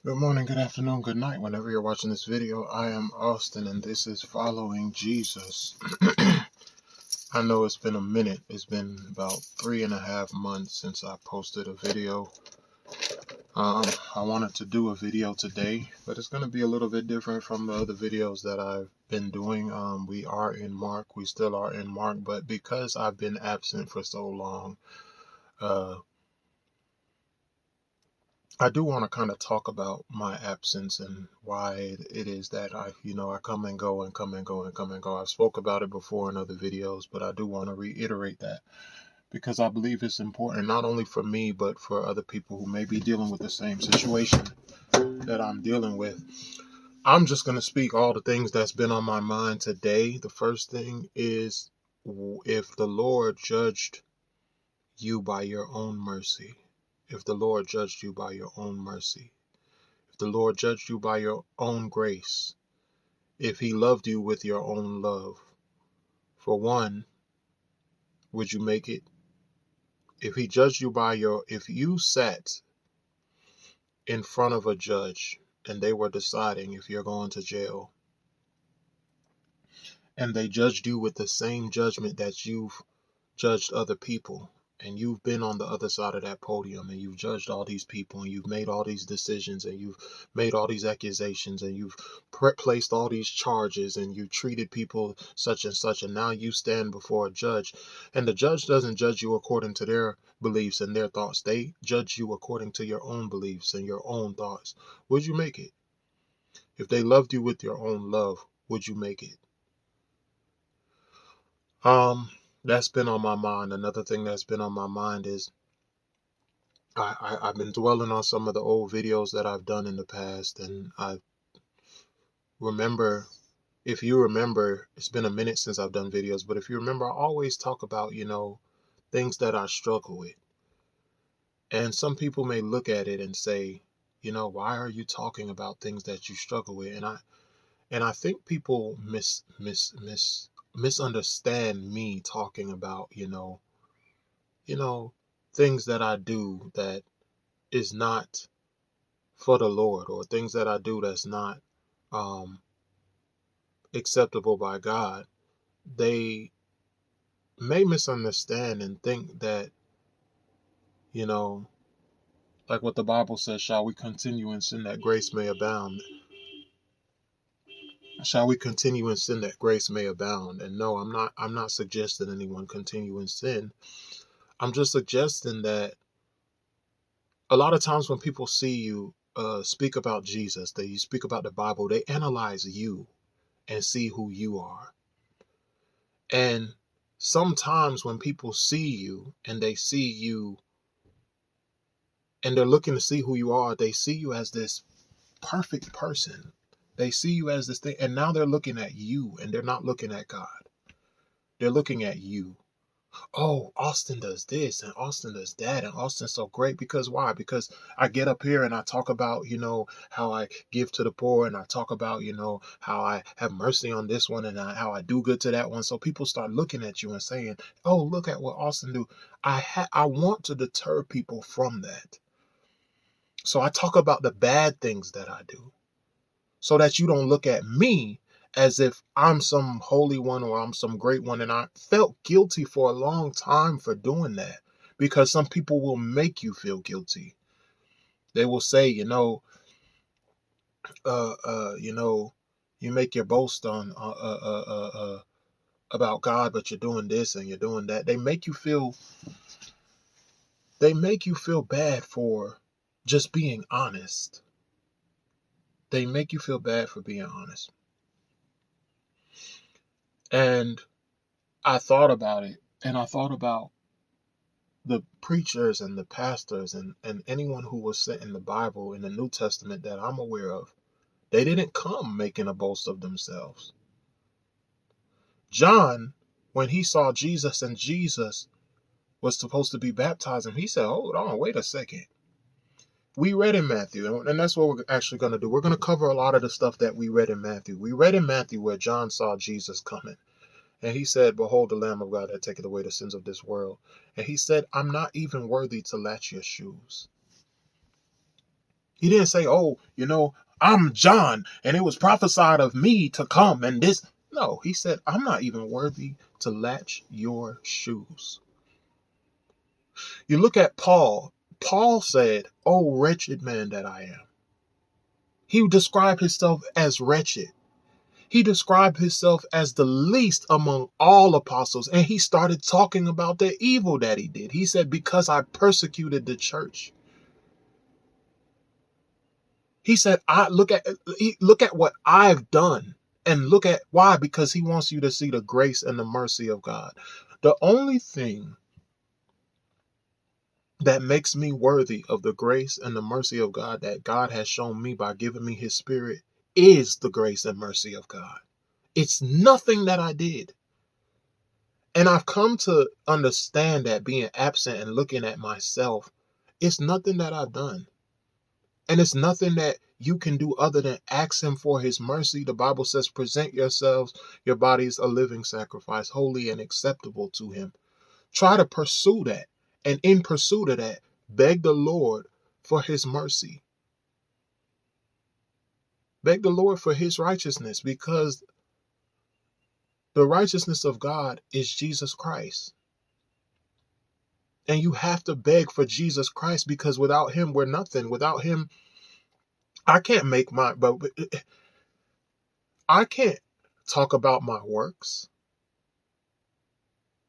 Good morning, good afternoon, good night. Whenever you're watching this video, I am Austin and this is Following Jesus. I know it's been a minute. It's been about 3.5 months since I posted a video. I wanted to do a video today, but it's going to be a little bit different from the other videos that I've been doing. We are in Mark. We still are in Mark, but because I've been absent for so long, uh, I do want to kind of talk about my absence and why it is that I come and go and come and go and come and go. I've spoke about it before in other videos, but I do want to reiterate that because I believe it's important not only for me, but for other people who may be dealing with the same situation that I'm dealing with. I'm just going to speak all the things that's been on my mind today. The first thing is, if the Lord judged you by your own mercy, if the Lord judged you by your own mercy, if the Lord judged you by your own grace, if he loved you with your own love, for one, would you make it? If he judged you if you sat in front of a judge and they were deciding if you're going to jail, and they judged you with the same judgment that you've judged other people, and you've been on the other side of that podium and you've judged all these people and you've made all these decisions and you've made all these accusations and you've placed all these charges and you treated people such and such, and now you stand before a judge and the judge doesn't judge you according to their beliefs and their thoughts. They judge you according to your own beliefs and your own thoughts. Would you make it? If they loved you with your own love, would you make it? That's been on my mind. Another thing that's been on my mind is I've been dwelling on some of the old videos that I've done in the past, and I remember, if you remember, it's been a minute since I've done videos, but if you remember, I always talk about, things that I struggle with. And some people may look at it and say, why are you talking about things that you struggle with? And I think people misunderstand me talking about, you know, things that I do that is not for the Lord, or things that I do that's not um, acceptable by God. They may misunderstand and think that, you know, like what the Bible says, shall we continue in sin that grace may abound? Shall we continue in sin that grace may abound? And no, I'm not suggesting anyone continue in sin. I'm just suggesting that a lot of times when people see you speak about Jesus, they speak about the Bible, they analyze you and see who you are. And sometimes when people see you and they see you and they're looking to see who you are, they see you as this perfect person. They see you as this thing. And now they're looking at you and they're not looking at God. They're looking at you. Oh, Austin does this and Austin does that and Austin's so great. Because why? Because I get up here and I talk about, how I give to the poor, and I talk about, how I have mercy on this one and how I do good to that one. So people start looking at you and saying, oh, look at what Austin do. I want to deter people from that. So I talk about the bad things that I do so that you don't look at me as if I'm some holy one or I'm some great one. And I felt guilty for a long time for doing that, because some people will make you feel guilty. They will say, uh, uh, you know, you make your boast on about God, but you're doing this and you're doing that. They make you feel bad for just being honest. They make you feel bad for being honest. And I thought about it, and I thought about the preachers and the pastors and anyone who was sent in the Bible in the New Testament that I'm aware of. They didn't come making a boast of themselves. John, when he saw Jesus and Jesus was supposed to be baptizing, he said, hold on, wait a second. We read in Matthew, and that's what we're actually going to do. We're going to cover a lot of the stuff that we read in Matthew. We read in Matthew where John saw Jesus coming. And he said, behold, the Lamb of God that taketh away the sins of this world. And he said, I'm not even worthy to latch your shoes. He didn't say, oh, I'm John and it was prophesied of me to come and this. No, he said, I'm not even worthy to latch your shoes. You look at Paul. Paul said, oh, wretched man that I am. He described himself as wretched. He described himself as the least among all apostles. And he started talking about the evil that he did. He said, because I persecuted the church. He said, look at what I've done. And look at why, because he wants you to see the grace and the mercy of God. The only thing that makes me worthy of the grace and the mercy of God that God has shown me by giving me his spirit is the grace and mercy of God. It's nothing that I did. And I've come to understand that being absent and looking at myself, it's nothing that I've done. And it's nothing that you can do other than ask him for his mercy. The Bible says, present yourselves, your bodies a living sacrifice, holy and acceptable to him. Try to pursue that. And in pursuit of that, beg the Lord for his mercy. Beg the Lord for his righteousness, because the righteousness of God is Jesus Christ. And you have to beg for Jesus Christ, because without him, we're nothing. Without him, I can't I can't talk about my works.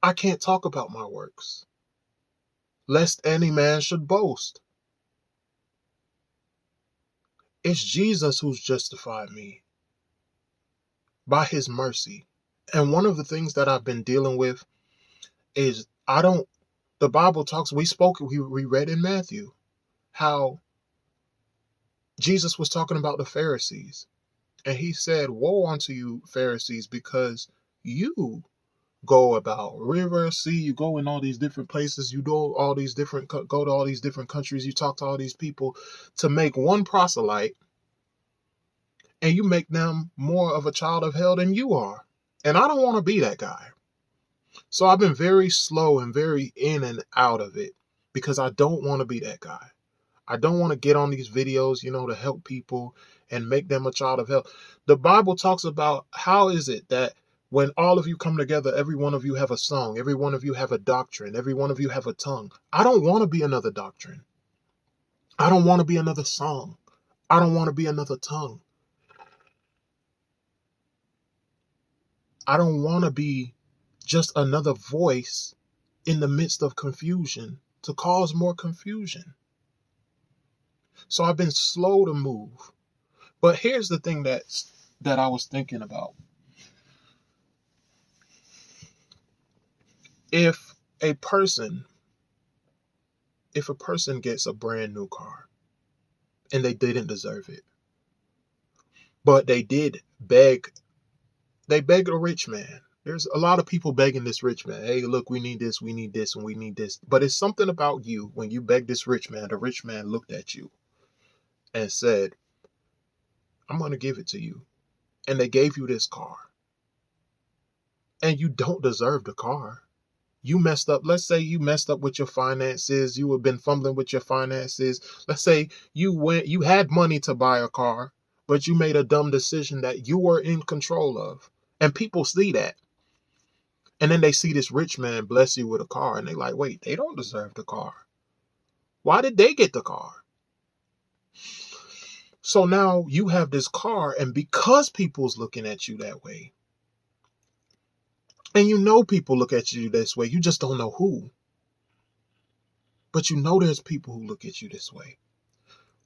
I can't talk about my works, lest any man should boast. It's Jesus who's justified me by his mercy. And one of the things that I've been dealing with is the Bible talks, we read in Matthew how Jesus was talking about the Pharisees. And he said, woe unto you, Pharisees, because you go about river, sea, you go in all these different places, you go to all these different countries, you talk to all these people to make one proselyte, and you make them more of a child of hell than you are. And I don't want to be that guy. So I've been very slow and very in and out of it, because I don't want to be that guy. I don't want to get on these videos, to help people and make them a child of hell. The Bible talks about how is it that when all of you come together, every one of you have a song, every one of you have a doctrine, every one of you have a tongue. I don't want to be another doctrine. I don't want to be another song. I don't want to be another tongue. I don't want to be just another voice in the midst of confusion to cause more confusion. So I've been slow to move. But here's the thing that I was thinking about. If a person gets a brand new car and they didn't deserve it, but they begged a rich man. There's a lot of people begging this rich man. Hey, look, we need this, and we need this. But it's something about you when you beg this rich man. The rich man looked at you and said, I'm going to give it to you. And they gave you this car. And you don't deserve the car. You messed up. Let's say you messed up with your finances. You have been fumbling with your finances. Let's say you had money to buy a car, but you made a dumb decision that you were in control of. And people see that. And then they see this rich man bless you with a car, and they like, wait, they don't deserve the car. Why did they get the car? So now you have this car, and because people's looking at you that way, and people look at you this way, you just don't know who. But there's people who look at you this way.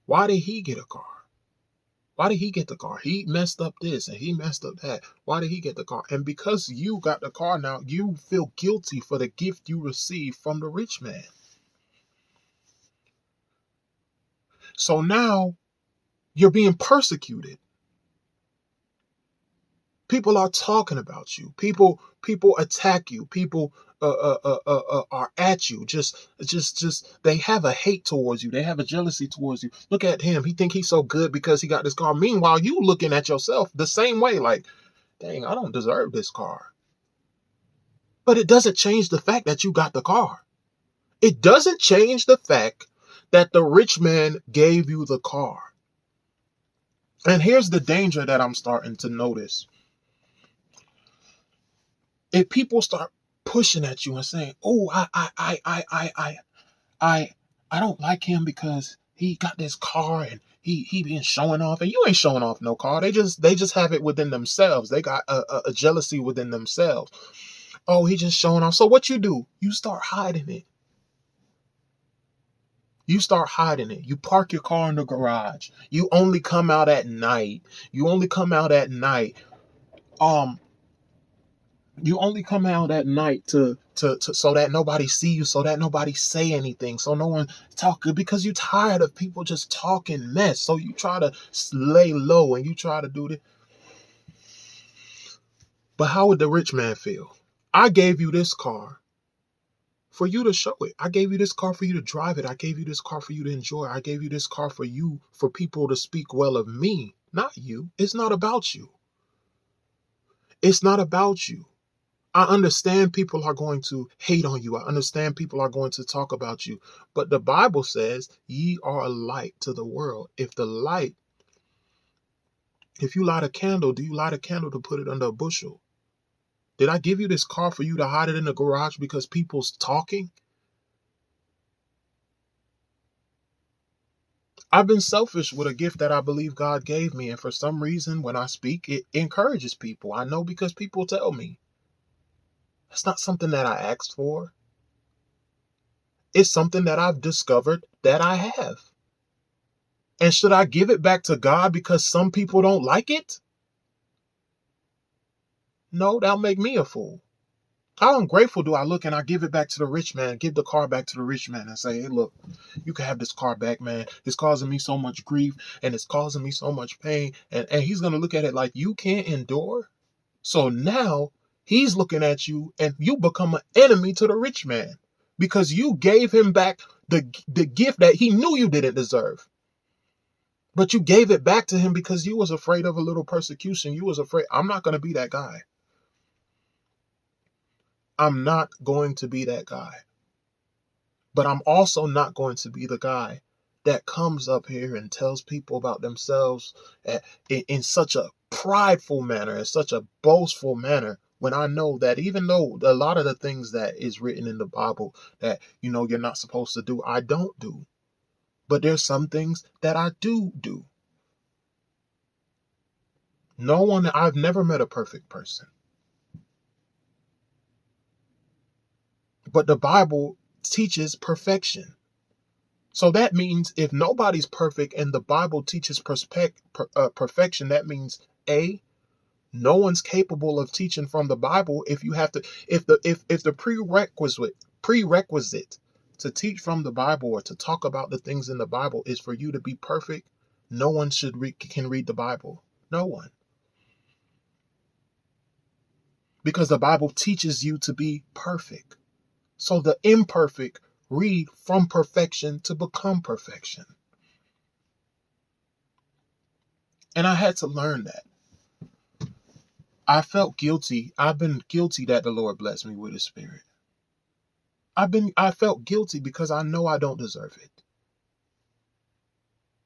Why did he get a car? Why did he get the car? He messed up this and he messed up that. Why did he get the car? And because you got the car now, you feel guilty for the gift you received from the rich man. So now you're being persecuted. People are talking about you. People attack you. People are at you. Just they have a hate towards you. They have a jealousy towards you. Look at him. He think he's so good because he got this car. Meanwhile, you looking at yourself the same way, like, dang, I don't deserve this car. But it doesn't change the fact that you got the car. It doesn't change the fact that the rich man gave you the car. And here's the danger that I'm starting to notice. If people start pushing at you and saying, "Oh, I I don't like him because he got this car and he been showing off," and you ain't showing off no car. They just have it within themselves. They got a jealousy within themselves. Oh, he just showing off. So what you do? You start hiding it. You start hiding it. You park your car in the garage. You only come out at night. You only come out at night. Um, you only come out at night to so that nobody see you, so that nobody say anything, so no one talk, because you're tired of people just talking mess. So you try to lay low and you try to do this. But how would the rich man feel? I gave you this car for you to show it. I gave you this car for you to drive it. I gave you this car for you to enjoy. I gave you this car for people to speak well of me, not you. It's not about you. It's not about you. I understand people are going to hate on you. I understand people are going to talk about you. But the Bible says, ye are a light to the world. If you light a candle, do you light a candle to put it under a bushel? Did I give you this car for you to hide it in the garage because people's talking? I've been selfish with a gift that I believe God gave me. And for some reason, when I speak, it encourages people. I know because people tell me. It's not something that I asked for. It's something that I've discovered that I have. And should I give it back to God because some people don't like it? No, that'll make me a fool. How ungrateful do I look and I give it back to the rich man, give the car back to the rich man and say, "Hey, look, you can have this car back, man. It's causing me so much grief and it's causing me so much pain." And he's going to look at it like, you can't endure. So now he's looking at you and you become an enemy to the rich man because you gave him back the gift that he knew you didn't deserve. But you gave it back to him because you was afraid of a little persecution. You was afraid. I'm not going to be that guy. I'm not going to be that guy. But I'm also not going to be the guy that comes up here and tells people about themselves in such a prideful manner, in such a boastful manner, when I know that even though a lot of the things that is written in the Bible that, you're not supposed to do, I don't do. But there's some things that I do. I've never met a perfect person. But the Bible teaches perfection. So that means if nobody's perfect and the Bible teaches perfection, that means no one's capable of teaching from the Bible. If the prerequisite to teach from the Bible or to talk about the things in the Bible is for you to be perfect, no one can read the Bible. No one. Because the Bible teaches you to be perfect. So the imperfect read from perfection to become perfection. And I had to learn that. I felt guilty. I've been guilty that the Lord blessed me with His Spirit. I felt guilty because I know I don't deserve it.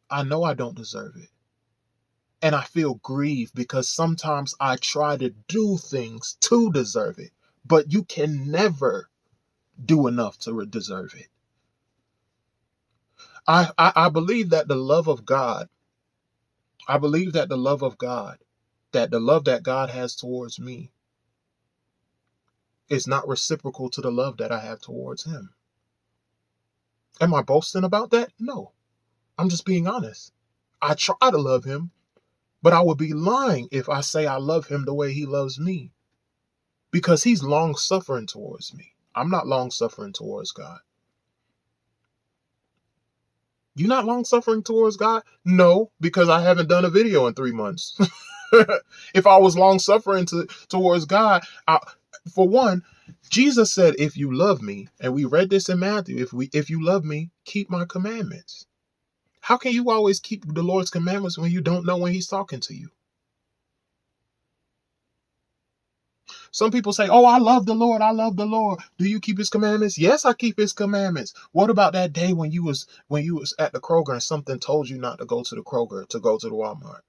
I know I don't deserve it. And I feel grieved because sometimes I try to do things to deserve it, but you can never do enough to deserve it. I believe that the love of God, that the love that God has towards me is not reciprocal to the love that I have towards Him. Am I boasting about that? No. I'm just being honest. I try to love Him, but I would be lying if I say I love Him the way He loves me. Because He's long-suffering towards me. I'm not long-suffering towards God. You not long-suffering towards God? No, because I haven't done a video in 3 months. If I was long-suffering towards God, for one, Jesus said, if you love me, and we read this in Matthew, if you love me, keep my commandments. How can you always keep the Lord's commandments when you don't know when He's talking to you? Some people say, oh, I love the Lord. I love the Lord. Do you keep his commandments? Yes, I keep his commandments. What about that day when you was at the Kroger and something told you not to go to the Kroger, to go to the Walmart?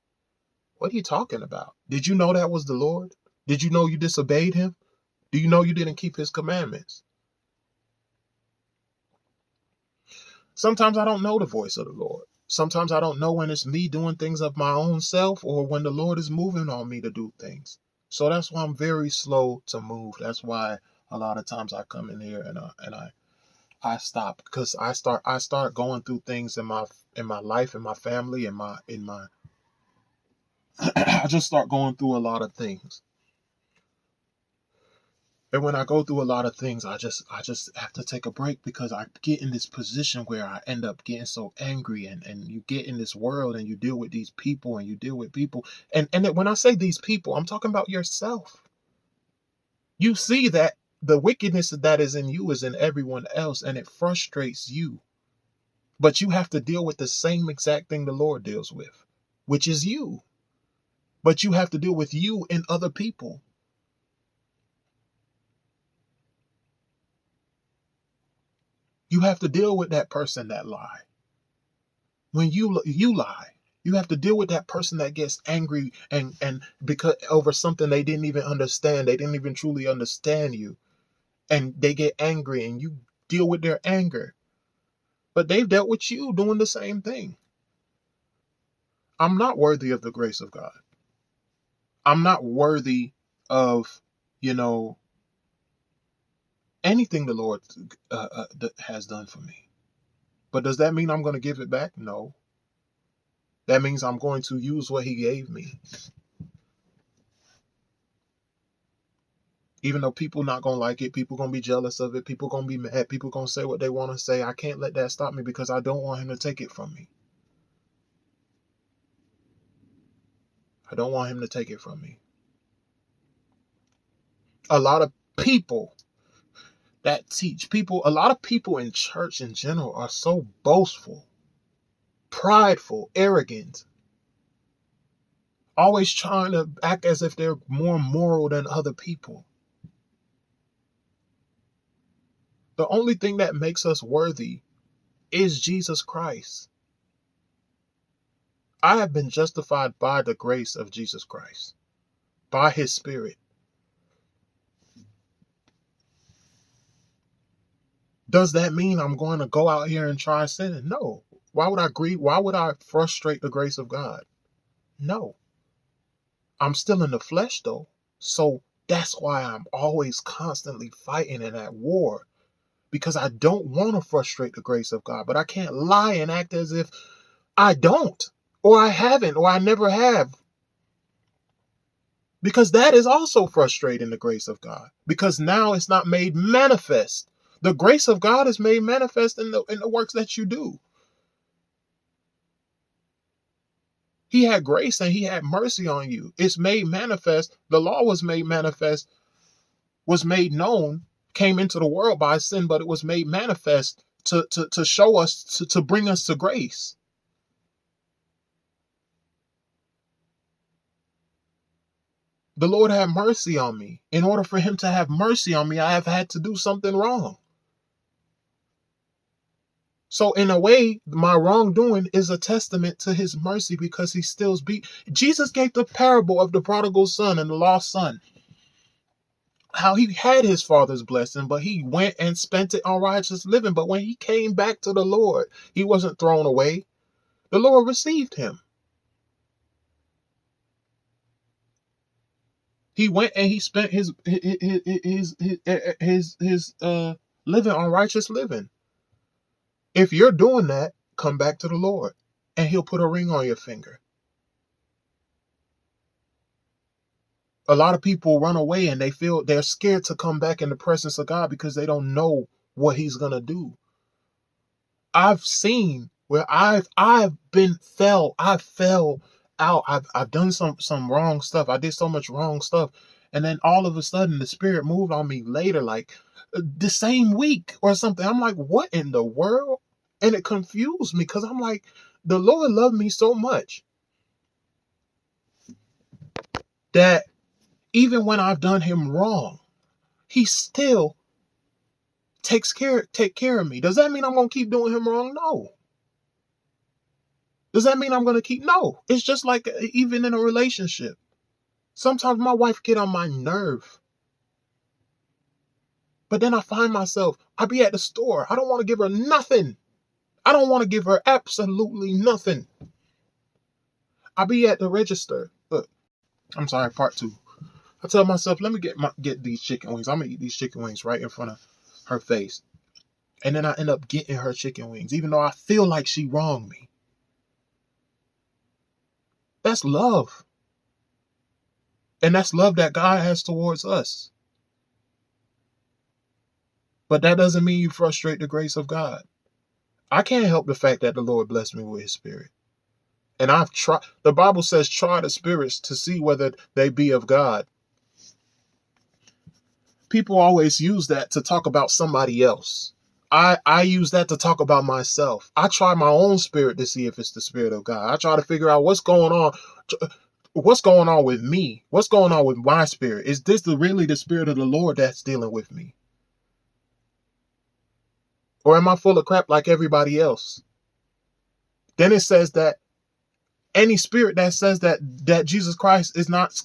What are you talking about? Did you know that was the Lord? Did you know you disobeyed him? Do you know you didn't keep his commandments? Sometimes I don't know the voice of the Lord. Sometimes I don't know when it's me doing things of my own self or when the Lord is moving on me to do things. So that's why I'm very slow to move. That's why a lot of times I come in here and I stop, because I start going through things in my life, in my family, in my I just start going through a lot of things. And when I go through a lot of things, I just have to take a break, because I get in this position where I end up getting so angry, and you get in this world and you deal with these people and you deal with people. And when I say these people, I'm talking about yourself. You see that the wickedness that is in you is in everyone else, and it frustrates you. But you have to deal with the same exact thing the Lord deals with, which is you. But you have to deal with you and other people. You have to deal with that person that lie. When you lie, you have to deal with that person that gets angry and because over something they didn't even understand. They didn't even truly understand you, and they get angry, and you deal with their anger. But they've dealt with you doing the same thing. I'm not worthy of the grace of God. I'm not worthy of, you know, anything the Lord has done for me. But does that mean I'm going to give it back? No. That means I'm going to use what he gave me. Even though people not going to like it, people going to be jealous of it, people going to be mad, people going to say what they want to say. I can't let that stop me, because I don't want him to take it from me. I don't want him to take it from me. A lot of people that teach people, a lot of people in church in general are so boastful, prideful, arrogant, always trying to act as if they're more moral than other people. The only thing that makes us worthy is Jesus Christ. I have been justified by the grace of Jesus Christ, by his Spirit. Does that mean I'm going to go out here and try sinning? No. Why would I grieve? Why would I frustrate the grace of God? No. I'm still in the flesh though. So that's why I'm always constantly fighting and at war, because I don't want to frustrate the grace of God, but I can't lie and act as if I don't, or I haven't, or I never have. Because that is also frustrating the grace of God, because now it's not made manifest. The grace of God is made manifest in the works that you do. He had grace and he had mercy on you. It's made manifest. The law was made manifest, was made known, came into the world by sin, but it was made manifest to show us, to bring us to grace. The Lord had mercy on me. In order for him to have mercy on me, I have had to do something wrong. So in a way, my wrongdoing is a testament to his mercy, because he still Jesus gave the parable of the prodigal son and the lost son. How he had his father's blessing, but he went and spent it on righteous living. But when he came back to the Lord, he wasn't thrown away. The Lord received him. He went and he spent his living on righteous living. If you're doing that, come back to the Lord, and he'll put a ring on your finger. A lot of people run away and they're scared to come back in the presence of God, because they don't know what he's going to do. I've seen where I fell out. I've done some wrong stuff. I did so much wrong stuff. And then all of a sudden the Spirit moved on me later, like the same week or something. I'm like, what in the world? And it confused me, because I'm like, the Lord loved me so much that Even when I've done him wrong, he still take care of me. Does that mean I'm going to keep doing him wrong? No. Does that mean I'm going to keep? No. It's just like even in a relationship. Sometimes my wife get on my nerve. But then I find myself, I be at the store. I don't want to give her nothing. I don't want to give her absolutely nothing. I be at the register. Look, I'm sorry, part 2. I tell myself, let me get these chicken wings. I'm going to eat these chicken wings right in front of her face. And then I end up getting her chicken wings, even though I feel like she wronged me. That's love. And that's love that God has towards us. But that doesn't mean you frustrate the grace of God. I can't help the fact that the Lord blessed me with his spirit. And I've tried, the Bible says, try the spirits to see whether they be of God. People always use that to talk about somebody else. I use that to talk about myself. I try my own spirit to see if it's the spirit of God. I try to figure out what's going on. What's going on with me? What's going on with my spirit? Is this really the spirit of the Lord that's dealing with me? Or am I full of crap like everybody else? Then it says that any spirit that says that Jesus Christ is not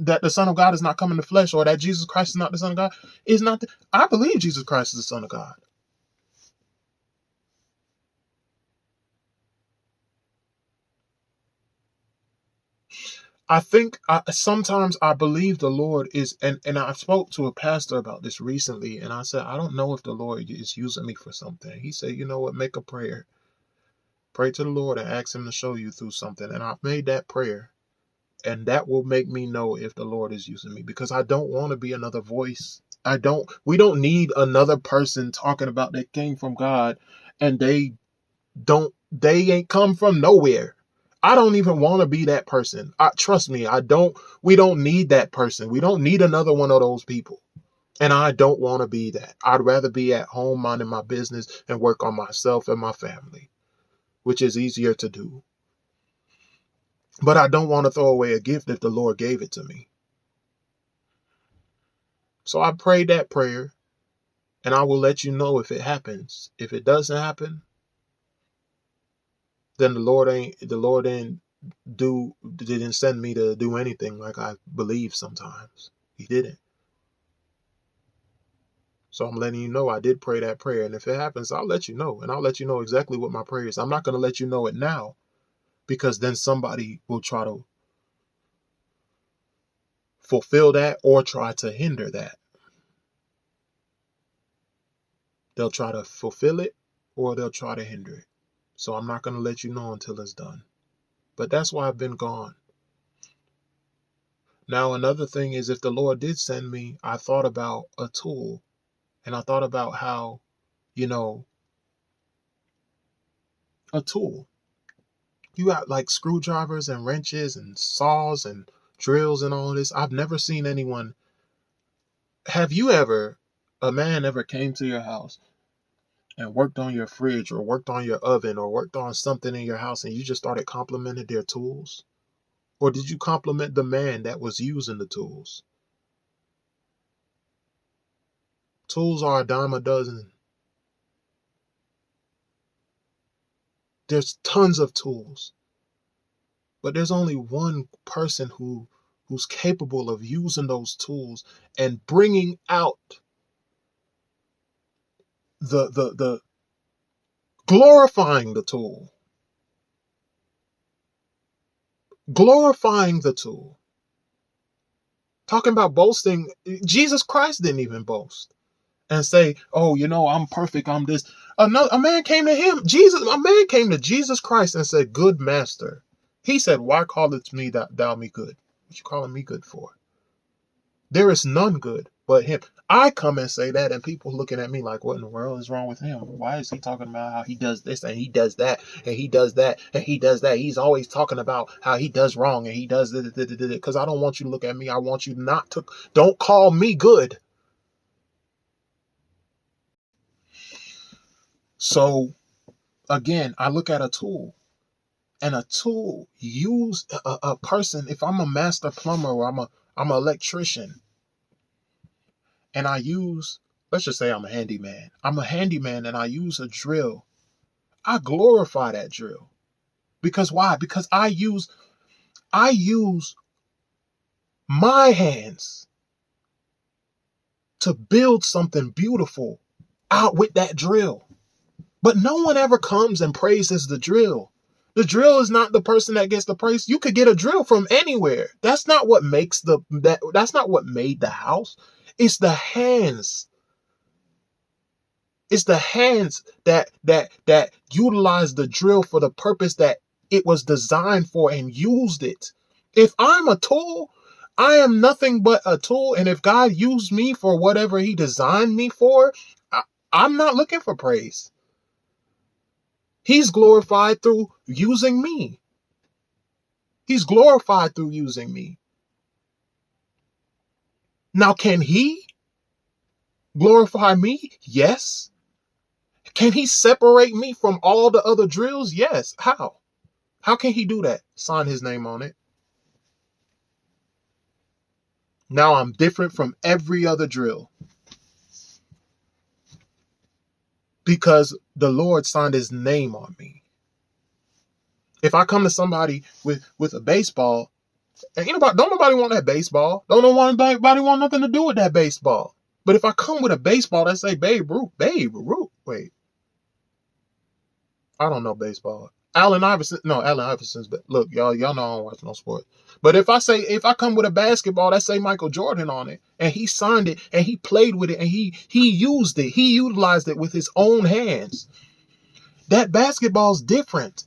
that the Son of God is not come in the flesh, or that Jesus Christ is not the Son of God, is not. I believe Jesus Christ is the Son of God. I think sometimes I believe the Lord is, and I spoke to a pastor about this recently, and I said, I don't know if the Lord is using me for something. He said, you know what, make a prayer. Pray to the Lord and ask him to show you through something. And I've made that prayer, and that will make me know if the Lord is using me, because I don't want to be another voice. We don't need another person talking about they came from God and they ain't come from nowhere. I don't even want to be that person. Trust me, we don't need that person. We don't need another one of those people. And I don't want to be that. I'd rather be at home minding my business and work on myself and my family, which is easier to do. But I don't want to throw away a gift if the Lord gave it to me. So I prayed that prayer, and I will let you know if it happens. If it doesn't happen, then the Lord didn't send me to do anything like I believe sometimes. He didn't. So I'm letting you know I did pray that prayer. And if it happens, I'll let you know. And I'll let you know exactly what my prayer is. I'm not going to let you know it now, because then somebody will try to fulfill that or try to hinder that. They'll try to fulfill it or they'll try to hinder it. So I'm not going to let you know until it's done. But that's why I've been gone. Now, another thing is, if the Lord did send me, I thought about a tool, and I thought about how, a tool. You got like screwdrivers and wrenches and saws and drills and all this. I've never seen anyone. Have you ever, a man ever came to your house and worked on your fridge or worked on your oven or worked on something in your house, and you just started complimenting their tools? Or did you compliment the man that was using the tools? Tools are a dime a dozen. There's tons of tools. But there's only one person who's capable of using those tools and bringing out the glorifying the tool. Glorifying the tool. Talking about boasting, Jesus Christ didn't even boast and say, oh, I'm perfect, I'm this. A man came to him, a man came to Jesus Christ and said, good master. He said, why callest me thou me good? What you calling me good for? There is none good but him. I come and say that, and people looking at me like, what in the world is wrong with him? Why is he talking about how he does this and he does that and he does that and he does that? He's always talking about how he does wrong and he does this. Because I don't want you to look at me. I want you not to. Don't call me good. So, again, I look at a tool. And a tool, use a person. If I'm a master plumber or I'm an electrician, and let's just say I'm a handyman. I'm a handyman and I use a drill. I glorify that drill. Because why? Because I use my hands to build something beautiful out with that drill. But no one ever comes and praises the drill. The drill is not the person that gets the praise. You could get a drill from anywhere. That's not what that's not what made the house. It's the hands. It's the hands that utilize the drill for the purpose that it was designed for and used it. If I'm a tool, I am nothing but a tool. And if God used me for whatever he designed me for, I'm not looking for praise. He's glorified through using me. He's glorified through using me. Now, can he glorify me? Yes. Can he separate me from all the other drills? Yes. How? How can he do that? Sign his name on it. Now I'm different from every other drill. Because the Lord signed his name on me. If I come to somebody with a baseball, and don't nobody want that baseball. Don't nobody want nothing to do with that baseball. But if I come with a baseball that say Babe Ruth, wait. I don't know baseball. Allen Iverson's, but look, y'all know I don't watch no sport. But if I come with a basketball that say Michael Jordan on it, and he signed it, and he played with it, and he used it, he utilized it with his own hands, that basketball's different.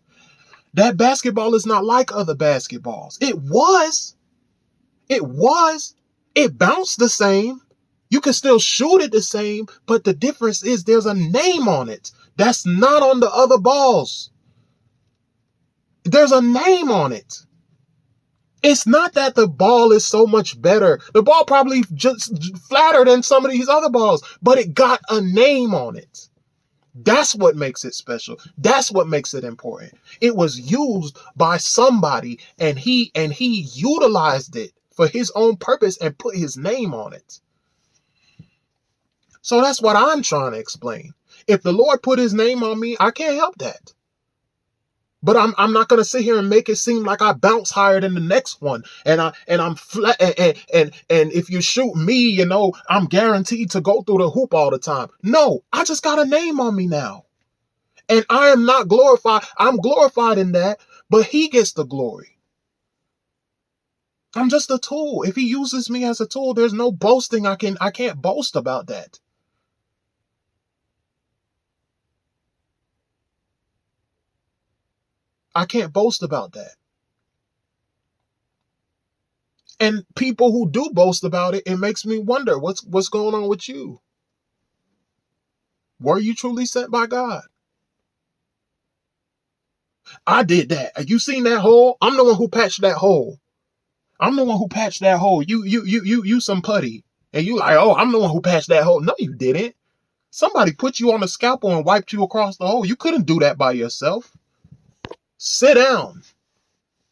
That basketball is not like other basketballs. It bounced the same. You can still shoot it the same, but the difference is there's a name on it. That's not on the other balls. There's a name on it. It's not that the ball is so much better. The ball probably just flatter than some of these other balls, but it got a name on it. That's what makes it special. That's what makes it important. It was used by somebody, and he utilized it for his own purpose and put his name on it. So that's what I'm trying to explain. If the Lord put his name on me, I can't help that. But I'm not going to sit here and make it seem like I bounce higher than the next one. And I'm flat. And if you shoot me, I'm guaranteed to go through the hoop all the time. No, I just got a name on me now. And I am not glorified. I'm glorified in that, but he gets the glory. I'm just a tool. If he uses me as a tool, there's no boasting. I can't boast about that. I can't boast about that. And people who do boast about it, it makes me wonder what's going on with you. Were you truly sent by God? I did that. You seen that hole? I'm the one who patched that hole. You some putty. And you like, oh, I'm the one who patched that hole. No, you didn't. Somebody put you on a scalpel and wiped you across the hole. You couldn't do that by yourself. Sit down.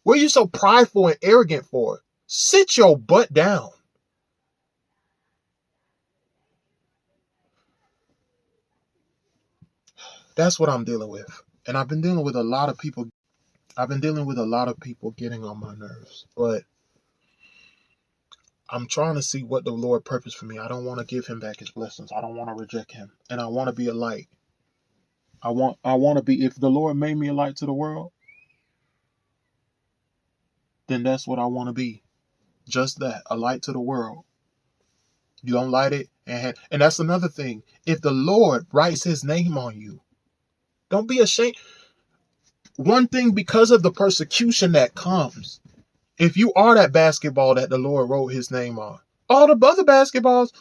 What are you so prideful and arrogant for? Sit your butt down. That's what I'm dealing with. And I've been dealing with a lot of people. Getting on my nerves. But I'm trying to see what the Lord purposed for me. I don't want to give him back his blessings. I don't want to reject him. And I want to be a light. I want to be, if the Lord made me a light to the world, then that's what I want to be. Just that, a light to the world. You don't light it, and that's another thing. If the Lord writes his name on you, don't be ashamed. One thing, because of the persecution that comes, if you are that basketball that the Lord wrote his name on, all the other basketballs,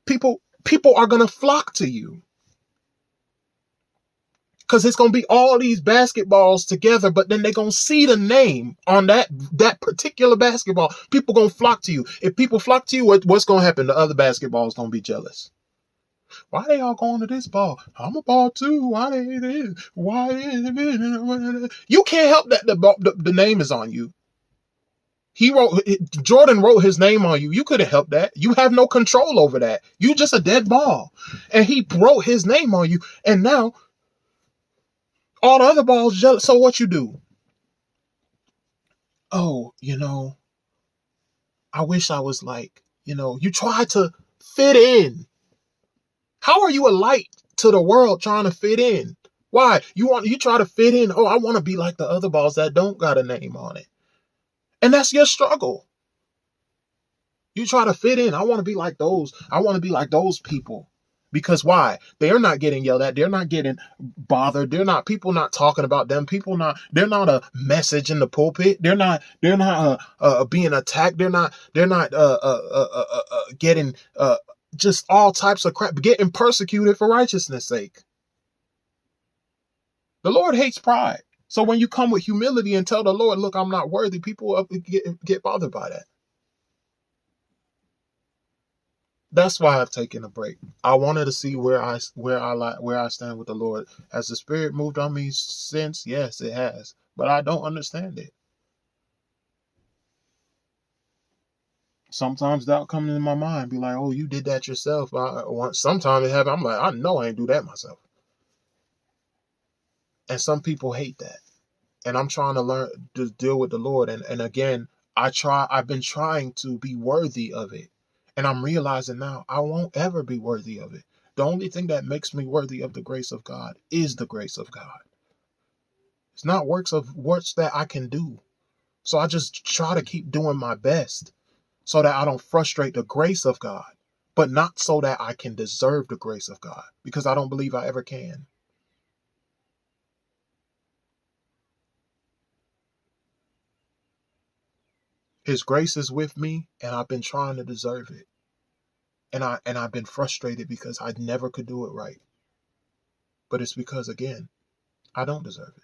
people are going to flock to you. Because it's going to be all these basketballs together, but then they're going to see the name on that particular basketball. People going to flock to you. If people flock to you, what's going to happen? The other basketballs going to be jealous. Why they all going to this ball? I'm a ball too. Why they this? Why is it? You can't help that the name is on you. Jordan wrote his name on you. You couldn't help that. You have no control over that. You just a dead ball. And he wrote his name on you. And now all the other balls jealous. So what you do? Oh, I wish I was like, you try to fit in. How are you a light to the world trying to fit in? Why? You try to fit in. Oh, I want to be like the other balls that don't got a name on it. And that's your struggle. You try to fit in. I want to be like those. I want to be like those people. Because why? They're not getting yelled at. They're not getting bothered. People not talking about them. They're not a message in the pulpit. They're not being attacked. They're not getting just all types of crap, getting persecuted for righteousness' sake. The Lord hates pride. So when you come with humility and tell the Lord, look, I'm not worthy, people get bothered by that. That's why I've taken a break. I wanted to see where I stand with the Lord. Has the Spirit moved on me since? Yes, it has. But I don't understand it. Sometimes doubt comes in my mind, be like, "Oh, you did that yourself." Sometimes it happens. I'm like, I know I ain't do that myself. And some people hate that. And I'm trying to learn to deal with the Lord. And again, I've been trying to be worthy of it. And I'm realizing now I won't ever be worthy of it. The only thing that makes me worthy of the grace of God is the grace of God. It's not works that I can do. So I just try to keep doing my best so that I don't frustrate the grace of God, but not so that I can deserve the grace of God, because I don't believe I ever can. His grace is with me, and I've been trying to deserve it. And I've been frustrated because I never could do it right. But it's because, again, I don't deserve it.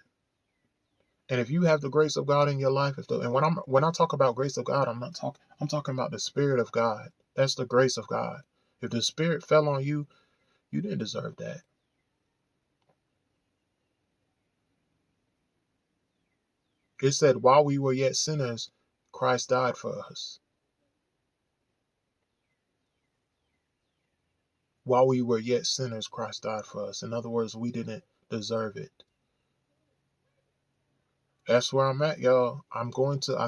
And if you have the grace of God in your life, and when I talk about grace of God, I'm talking about the Spirit of God. That's the grace of God. If the Spirit fell on you, you didn't deserve that. It said, while we were yet sinners, Christ died for us. While we were yet sinners, Christ died for us. In other words, we didn't deserve it. That's where I'm at, y'all. I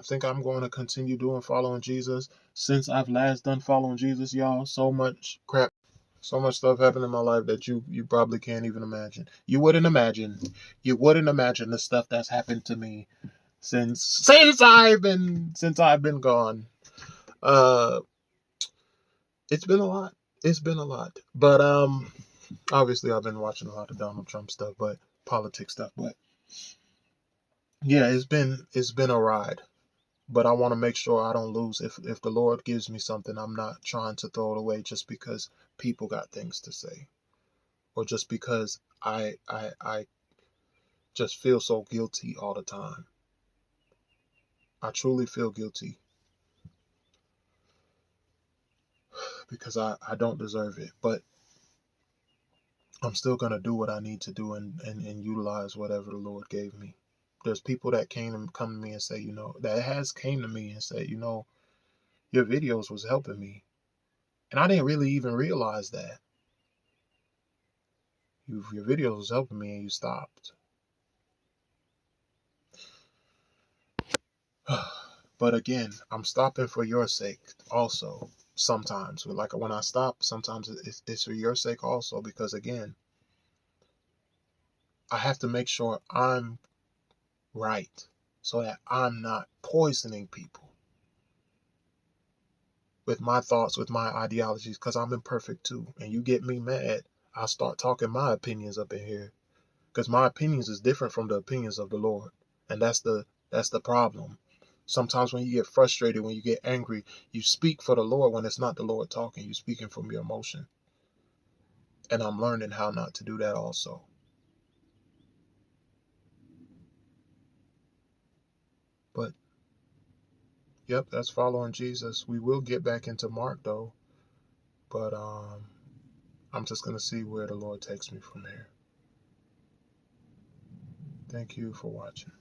think I'm going to continue following Jesus. Since I've last done following Jesus, y'all, so much crap, so much stuff happened in my life that you probably can't even imagine. You wouldn't imagine the stuff that's happened to me since I've been gone. Uh, it's been a lot. It's been a lot. But obviously I've been watching a lot of Donald Trump stuff, but politics stuff, but yeah, it's been a ride. But I want to make sure I don't lose. If the Lord gives me something, I'm not trying to throw it away just because people got things to say, or just because I just feel so guilty all the time. I truly feel guilty because I don't deserve it. But I'm still gonna do what I need to do and utilize whatever the Lord gave me. There's people that come to me and say, that has came to me and said, your videos was helping me. And I didn't really even realize that. Your videos was helping me and you stopped. But again, I'm stopping for your sake also. Sometimes, like when I stop, sometimes it's for your sake also, because again, I have to make sure I'm right so that I'm not poisoning people with my thoughts, with my ideologies, because I'm imperfect too. And you get me mad, I start talking my opinions up in here, because my opinions is different from the opinions of the Lord. And that's the problem. Sometimes when you get frustrated, when you get angry, you speak for the Lord when it's not the Lord talking. You're speaking from your emotion. And I'm learning how not to do that also. But, yep, that's following Jesus. We will get back into Mark, though. But I'm just going to see where the Lord takes me from here. Thank you for watching.